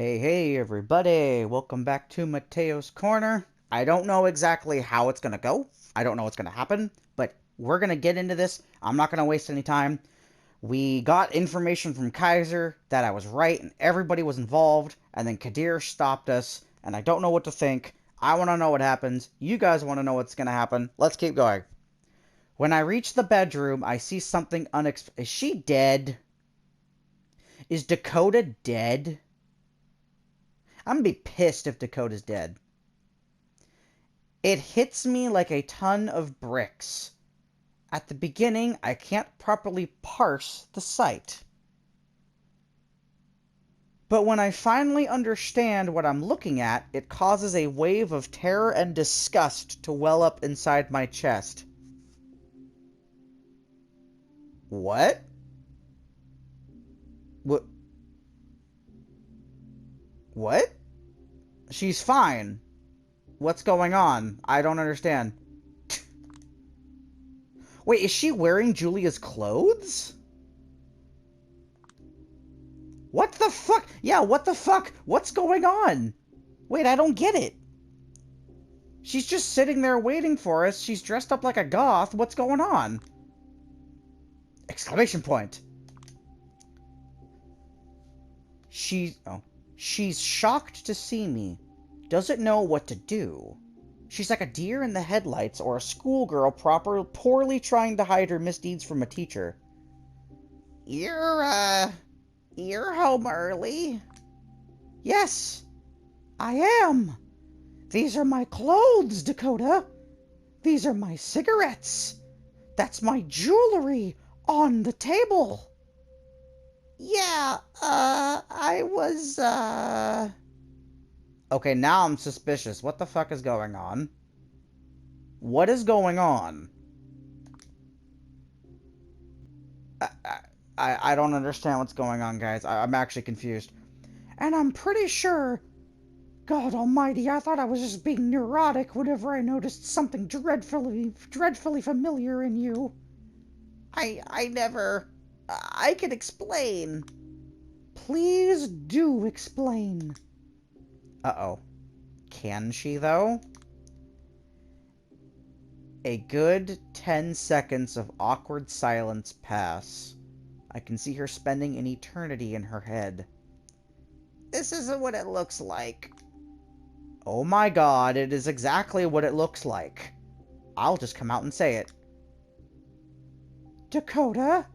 Hey, everybody! Welcome back to Matteo's Corner. I don't know exactly how it's gonna go. I don't know what's gonna happen, but we're gonna get into this. I'm not gonna waste any time. We got information from Kaiser that I was right and everybody was involved, and then Kadir stopped us, and I don't know what to think. I wanna know what happens. You guys wanna know what's gonna happen. Let's keep going. When I reach the bedroom, I see something unexpected. Is she dead? Is Dakota dead? I'm gonna be pissed if Dakota's dead. It hits me like a ton of bricks. At the beginning, I can't properly parse the sight. But when I finally understand what I'm looking at, it causes a wave of terror and disgust to well up inside my chest. What? What? What? She's fine. What's going on? I don't understand. Wait, is she wearing Julia's clothes? What the fuck? Yeah, what the fuck? What's going on? Wait, I don't get it. She's just sitting there waiting for us. She's dressed up like a goth. What's going on? Exclamation point. She's shocked to see me. Doesn't know what to do. She's like a deer in the headlights or a schoolgirl poorly trying to hide her misdeeds from a teacher. You're home early? Yes, I am. These are my clothes, Dakota. These are my cigarettes. That's my jewelry on the table. Yeah, I was, Okay, now I'm suspicious. What the fuck is going on? What is going on? I don't understand what's going on, guys. I'm actually confused. And I'm pretty sure, God almighty, I thought I was just being neurotic whenever I noticed something dreadfully familiar in you. I never... I can explain. Please do explain. Uh-oh. Can she, though? A good 10 seconds of awkward silence pass. I can see her spending an eternity in her head. This isn't what it looks like. Oh my god, it is exactly what it looks like. I'll just come out and say it. Dakota?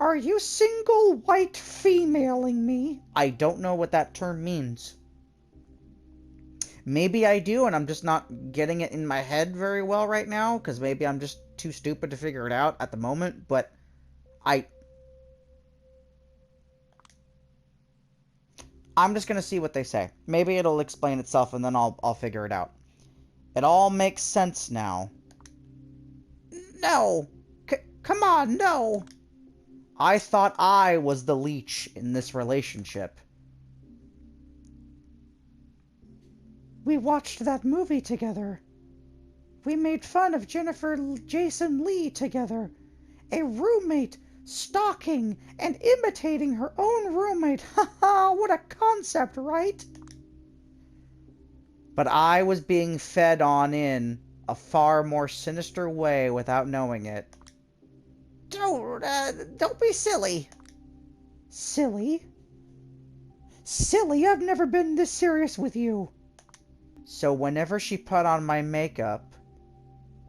Are you single white femaling me? I don't know what that term means. Maybe I do, and I'm just not getting it in my head very well right now, because maybe I'm just too stupid to figure it out at the moment, but I'm just gonna see what they say. Maybe it'll explain itself, and then I'll figure it out. It all makes sense now. No! Come on, no! I thought I was the leech in this relationship. We watched that movie together. We made fun of Jennifer Jason Leigh together. A roommate stalking and imitating her own roommate. Ha ha, what a concept, right? But I was being fed on in a far more sinister way without knowing it. Don't be silly. Silly? Silly? I've never been this serious with you. So whenever she put on my makeup,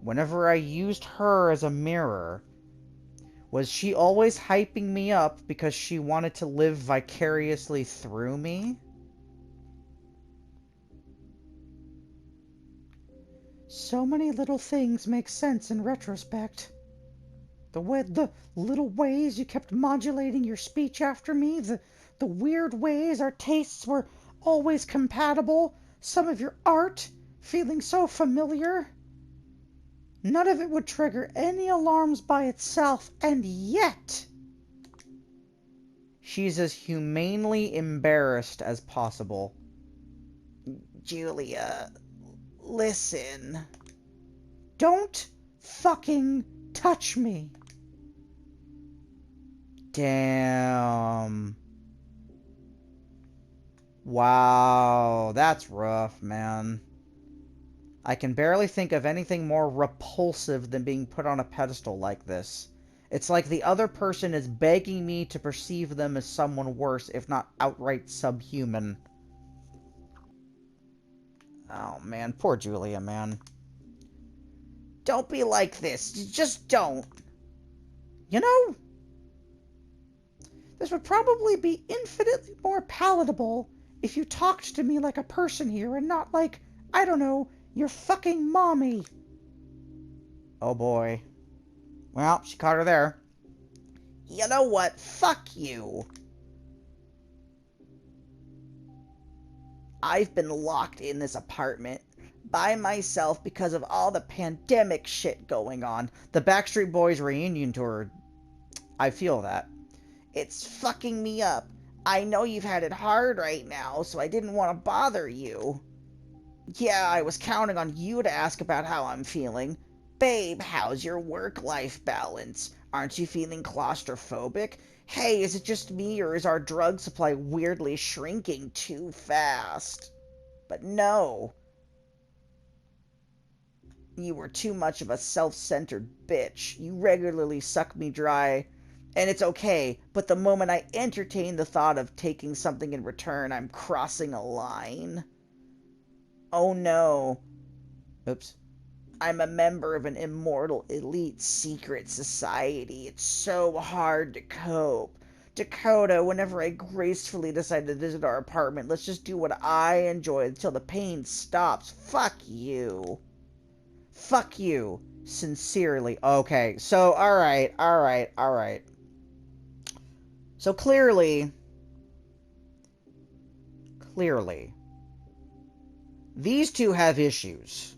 whenever I used her as a mirror, was she always hyping me up because she wanted to live vicariously through me? So many little things make sense in retrospect. The little ways you kept modulating your speech after me, the weird ways our tastes were always compatible, some of your art feeling so familiar. None of it would trigger any alarms by itself, and yet... She's as humanely embarrassed as possible. Julia, listen. Don't fucking touch me. Damn. Wow, that's rough, man. I can barely think of anything more repulsive than being put on a pedestal like this. It's like the other person is begging me to perceive them as someone worse, if not outright subhuman. Oh, man. Poor Julia, man. Don't be like this. Just don't. You know, this would probably be infinitely more palatable if you talked to me like a person here and not like, I don't know, your fucking mommy. Oh boy. Well, she caught her there. You know what? Fuck you. I've been locked in this apartment by myself because of all the pandemic shit going on. The Backstreet Boys reunion tour. I feel that. It's fucking me up. I know you've had it hard right now, so I didn't want to bother you. Yeah, I was counting on you to ask about how I'm feeling. Babe, how's your work-life balance? Aren't you feeling claustrophobic? Hey, is it just me, or is our drug supply weirdly shrinking too fast? But no. You were too much of a self-centered bitch. You regularly suck me dry. And it's okay, but the moment I entertain the thought of taking something in return, I'm crossing a line. Oh no. Oops. I'm a member of an immortal elite secret society. It's so hard to cope. Dakota, whenever I gracefully decide to visit our apartment, let's just do what I enjoy until the pain stops. Fuck you. Fuck you. Sincerely. Okay, so, alright. So clearly, these two have issues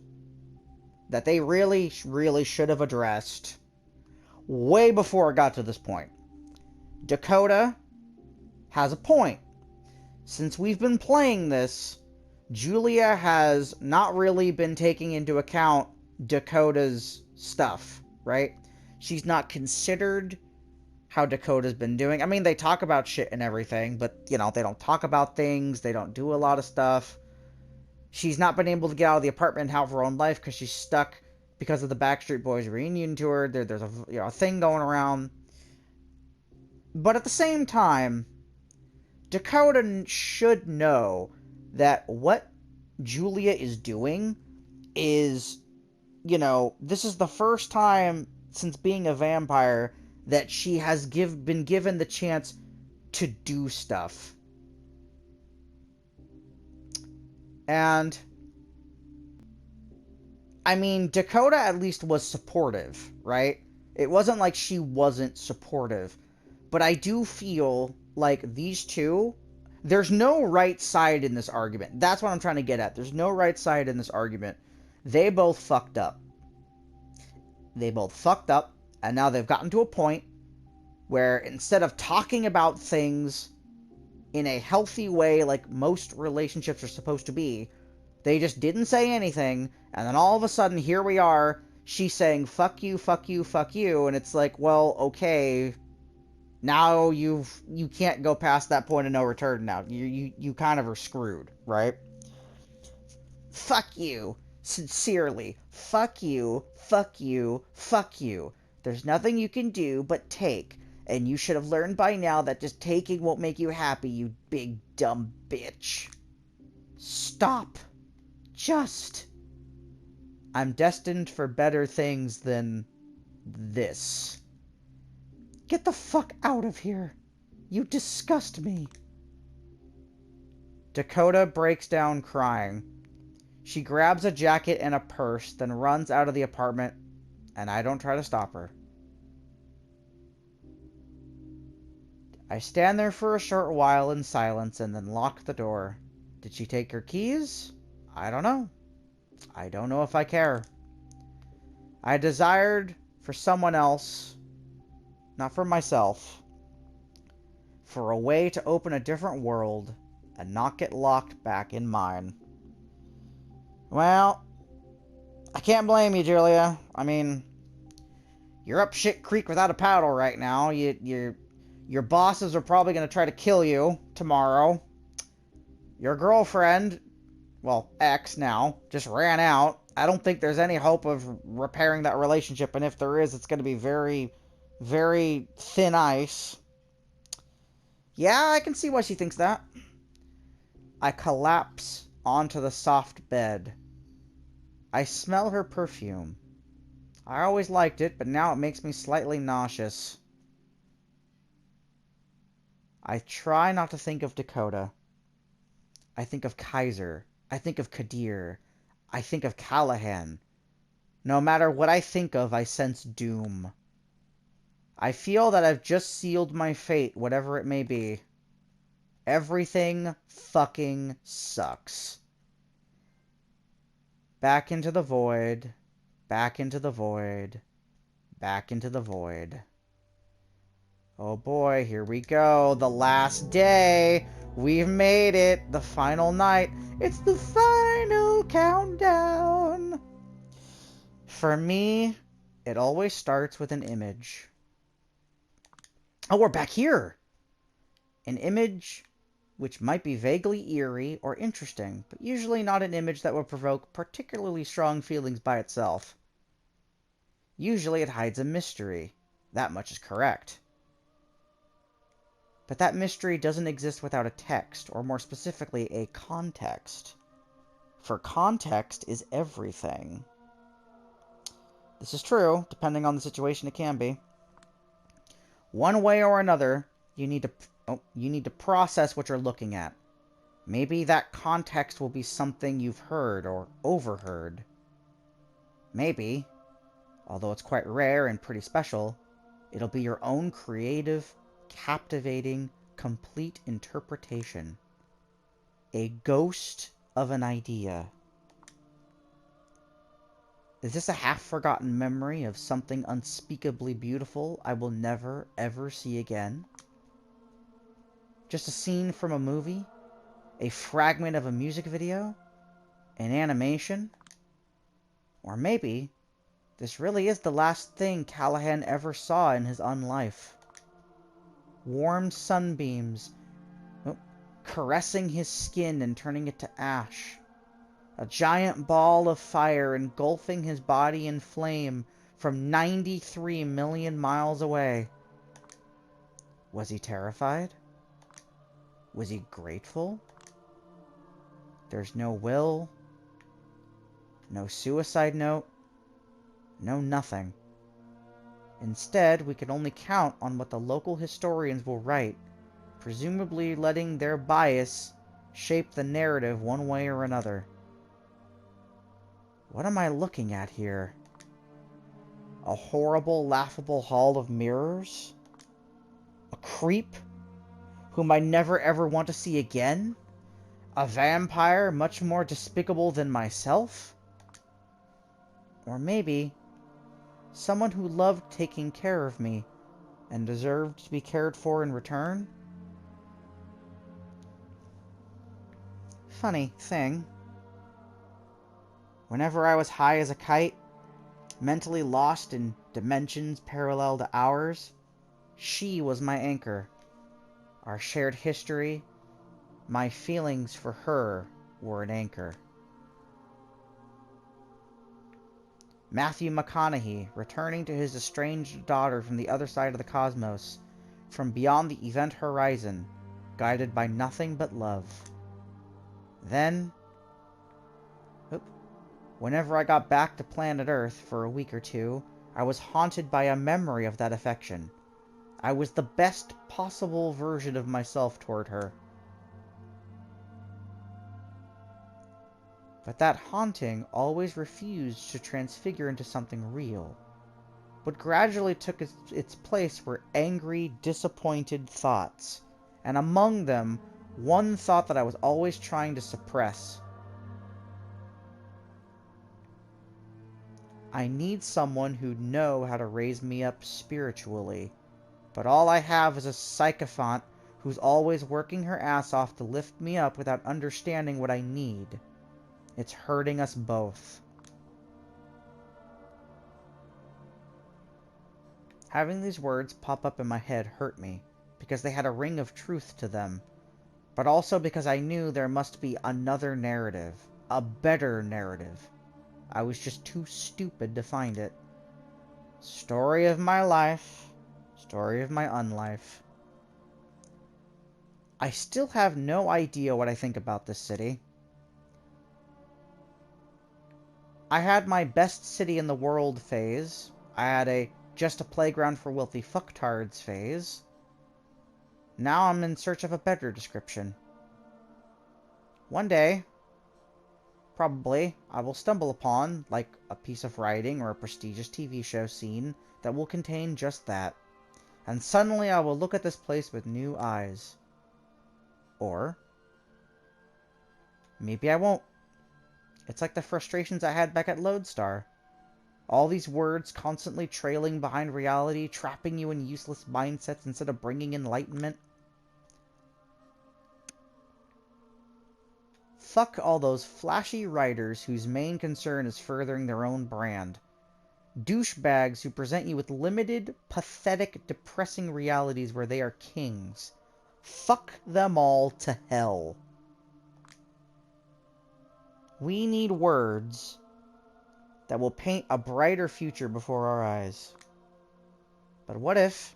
that they really should have addressed way before it got to this point. Dakota has a point. Since we've been playing this, Julia has not really been taking into account Dakota's stuff, right? She's not considered how Dakota's been doing. I mean, they talk about shit and everything, but, you know, they don't talk about things. They don't do a lot of stuff. She's not been able to get out of the apartment and have her own life because she's stuck because of the Backstreet Boys reunion tour. There's a thing going around. But at the same time, Dakota should know that what Julia is doing is, you know, this is the first time since being a vampire that she has been given the chance to do stuff. And I mean, Dakota at least was supportive, right? It wasn't like she wasn't supportive. But I do feel like these two, there's no right side in this argument. That's what I'm trying to get at. There's no right side in this argument. They both fucked up. And now they've gotten to a point where instead of talking about things in a healthy way like most relationships are supposed to be, they just didn't say anything, and then all of a sudden, here we are, she's saying, fuck you, fuck you, fuck you, and it's like, well, okay, now you can't go past that point of no return now. You kind of are screwed, right? Fuck you. Sincerely. Fuck you, fuck you, fuck you. There's nothing you can do but take, and you should have learned by now that just taking won't make you happy, you big dumb bitch. Stop. Just. I'm destined for better things than this. Get the fuck out of here. You disgust me. Dakota breaks down crying. She grabs a jacket and a purse, then runs out of the apartment, and I don't try to stop her. I stand there for a short while in silence and then lock the door. Did she take her keys? I don't know. I don't know if I care. I desired for someone else, not for myself, for a way to open a different world and not get locked back in mine. Well, I can't blame you, Julia. I mean, you're up shit creek without a paddle right now. Your bosses are probably going to try to kill you tomorrow. Your girlfriend, well, ex now, just ran out. I don't think there's any hope of repairing that relationship, and if there is, it's going to be very, very thin ice. Yeah, I can see why she thinks that. I collapse onto the soft bed. I smell her perfume. I always liked it, but now it makes me slightly nauseous. I try not to think of Dakota. I think of Kaiser. I think of Kadir. I think of Callahan. No matter what I think of, I sense doom. I feel that I've just sealed my fate, whatever it may be. Everything fucking sucks. Back into the void. Back into the void. Back into the void. Oh boy, here we go. The last day. We've made it. The final night. It's the final countdown. For me, it always starts with an image. Oh, we're back here. An image which might be vaguely eerie or interesting, but usually not an image that would provoke particularly strong feelings by itself. Usually it hides a mystery. That much is correct. But that mystery doesn't exist without a text, or more specifically, a context. For context is everything. This is true, depending on the situation it can be. One way or another, you need to process what you're looking at. Maybe that context will be something you've heard or overheard. Maybe, although it's quite rare and pretty special, it'll be your own creative, captivating, complete interpretation. A ghost of an idea. Is this a half-forgotten memory of something unspeakably beautiful I will never, ever see again? Just a scene from a movie? A fragment of a music video? An animation? Or maybe this really is the last thing Callahan ever saw in his unlife. Warm sunbeams caressing his skin and turning it to ash. A giant ball of fire engulfing his body in flame from 93 million miles away. Was he terrified? Was he grateful? There's no will, no suicide note, no nothing. Instead, we can only count on what the local historians will write, presumably letting their bias shape the narrative one way or another. What am I looking at here? A horrible, laughable hall of mirrors? A creep whom I never ever want to see again? A vampire much more despicable than myself? Or maybe someone who loved taking care of me and deserved to be cared for in return? Funny thing. Whenever I was high as a kite, mentally lost in dimensions parallel to ours, she was my anchor. Our shared history, my feelings for her were an anchor. Matthew McConaughey, returning to his estranged daughter from the other side of the cosmos, from beyond the event horizon, guided by nothing but love. Then, whenever I got back to planet Earth for a week or two, I was haunted by a memory of that affection. I was the best possible version of myself toward her. But that haunting always refused to transfigure into something real. What gradually took its place were angry, disappointed thoughts, and among them, one thought that I was always trying to suppress. I need someone who'd know how to raise me up spiritually, but all I have is a sycophant who's always working her ass off to lift me up without understanding what I need. It's hurting us both. Having these words pop up in my head hurt me, because they had a ring of truth to them. but also because I knew there must be another narrative, a better narrative. I was just too stupid to find it. Story of my life, story of my unlife. I still have no idea what I think about this city. I had my best city in the world phase. I had a just a playground for wealthy fucktards phase. Now I'm in search of a better description. One day, probably, I will stumble upon, like, a piece of writing or a prestigious TV show scene that will contain just that. And suddenly I will look at this place with new eyes. Or, maybe I won't. It's like the frustrations I had back at Lodestar. All these words constantly trailing behind reality, trapping you in useless mindsets instead of bringing enlightenment. Fuck all those flashy writers whose main concern is furthering their own brand. Douchebags who present you with limited, pathetic, depressing realities where they are kings. Fuck them all to hell. We need words that will paint a brighter future before our eyes. But what if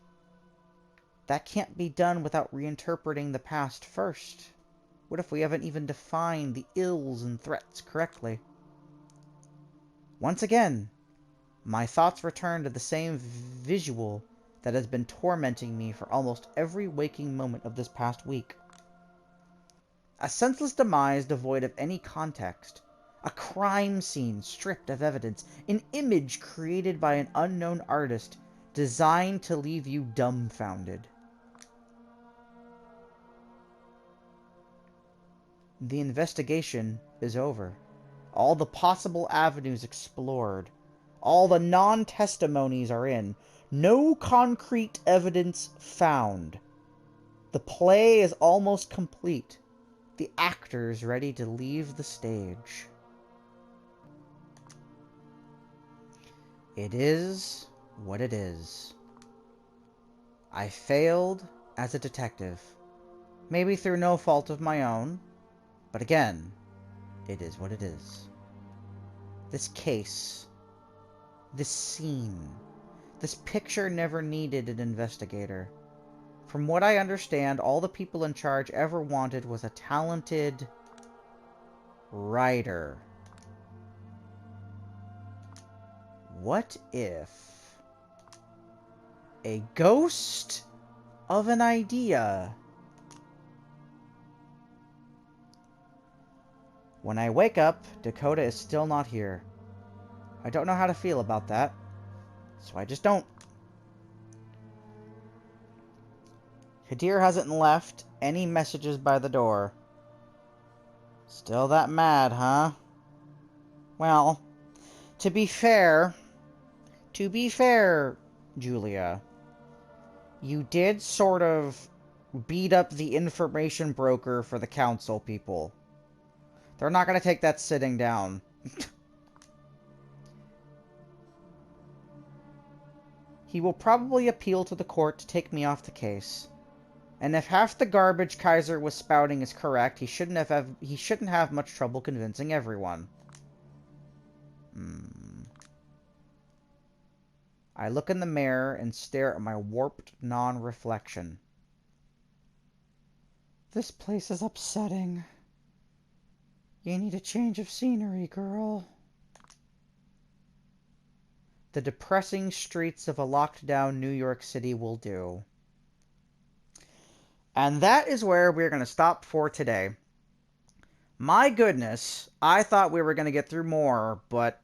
that can't be done without reinterpreting the past first? What if we haven't even defined the ills and threats correctly? Once again, my thoughts return to the same visual that has been tormenting me for almost every waking moment of this past week. A senseless demise devoid of any context. A crime scene stripped of evidence. An image created by an unknown artist designed to leave you dumbfounded. The investigation is over. All the possible avenues explored. All the non-testimonies are in. No concrete evidence found. The play is almost complete. The actors ready to leave the stage. It is what it is. I failed as a detective. Maybe through no fault of my own. But again, it is what it is. This case, this scene, this picture never needed an investigator. From what I understand, all the people in charge ever wanted was a talented writer. What if a ghost of an idea? When I wake up, Dakota is still not here. I don't know how to feel about that, so I just don't. Kadir hasn't left any messages by the door. Still that mad, huh? Well, to be fair, Julia, you did sort of beat up the information broker for the council people. They're not going to take that sitting down. He will probably appeal to the court to take me off the case. And if half the garbage Kaiser was spouting is correct, he shouldn't have much trouble convincing everyone. I look in the mirror and stare at my warped non-reflection. This place is upsetting. You need a change of scenery, girl. The depressing streets of a locked-down New York City will do. And that is where we're going to stop for today. My goodness, I thought we were going to get through more, but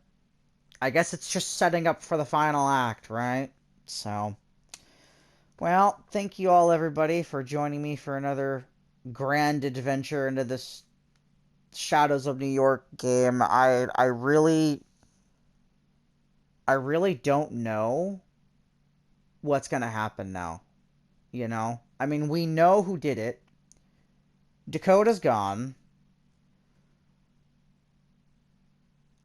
I guess it's just setting up for the final act, right? So, well, thank you all, everybody, for joining me for another grand adventure into this Shadows of New York game. I really don't know what's going to happen now. You know? I mean, we know who did it. Dakota's gone.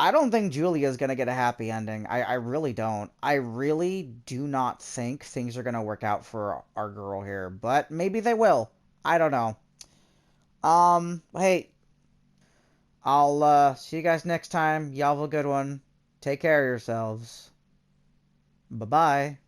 I don't think Julia's gonna get a happy ending. I really don't. I really do not think things are gonna work out for our girl here. But maybe they will. I don't know. Hey, I'll see you guys next time. Y'all have a good one. Take care of yourselves. Bye bye.